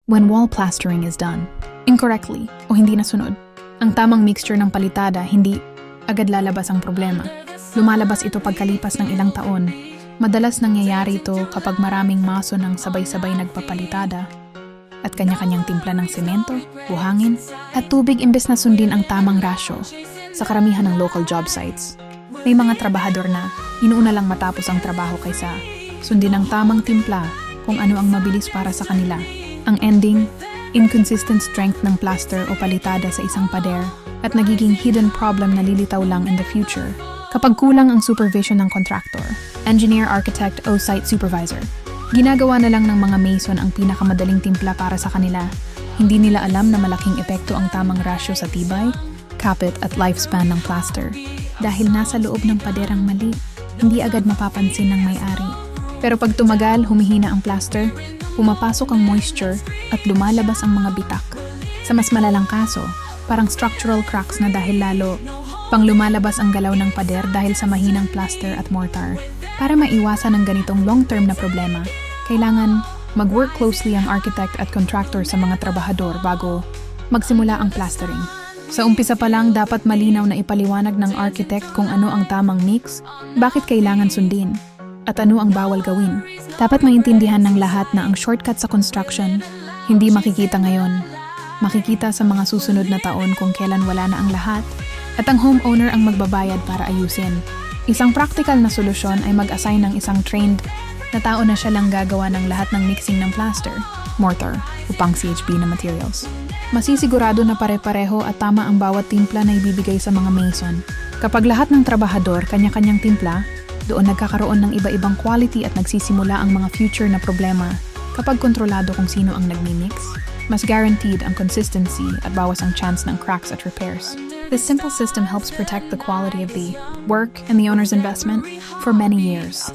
When wall plastering is done incorrectly o hindi nasunod, ang tamang mixture ng palitada hindi agad lalabas ang problema. Lumalabas ito pagkalipas ng ilang taon. Madalas nangyayari ito kapag maraming maso ng sabay-sabay nagpapalitada at kanya-kanyang timpla ng semento, buhangin, at tubig imbes na sundin ang tamang rasyo sa karamihan ng local job sites. May mga trabahador na inuuna lang matapos ang trabaho kaysa sundin ang tamang timpla kung ano ang mabilis para sa kanila. Ang ending, inconsistent strength ng plaster o palitada sa isang pader at nagiging hidden problem na lilitaw lang in the future kapag kulang ang supervision ng contractor, engineer, architect o site supervisor. Ginagawa na lang ng mga mason ang pinakamadaling timpla para sa kanila. Hindi nila alam na malaking epekto ang tamang rasyo sa tibay, kapit at lifespan ng plaster. Dahil nasa loob ng pader ang mali, hindi agad mapapansin ng may-ari. Pero pag tumagal, humihina ang plaster, pumapasok ang moisture at lumalabas ang mga bitak. Sa mas malalang kaso, parang structural cracks na dahil lalo pang lumalabas ang galaw ng pader dahil sa mahinang plaster at mortar. Para maiwasan ang ganitong long-term na problema, kailangan mag-work closely ang architect at contractor sa mga trabahador bago magsimula ang plastering. Sa umpisa pa lang, dapat malinaw na ipaliwanag ng architect kung ano ang tamang mix, bakit kailangan sundin, at ano ang bawal gawin. Dapat maintindihan ng lahat na ang shortcut sa construction, hindi makikita ngayon. Makikita sa mga susunod na taon kung kailan wala na ang lahat, at ang homeowner ang magbabayad para ayusin. Isang practical na solusyon ay mag-assign ng isang trained na tao na siya lang gagawa ng lahat ng mixing ng plaster, mortar, upang CHP na materials. Masisigurado na pare-pareho at tama ang bawat timpla na ibibigay sa mga mason. Kapag lahat ng trabahador kanya-kanyang timpla, doon nagkakaroon ng iba-ibang quality at nagsisimula ang mga future na problema. Kapag kontrolado kung sino ang nagmi-mix, mas guaranteed ang consistency at bawas ang chance ng cracks at repairs. This simple system helps protect the quality of the work and the owner's investment for many years.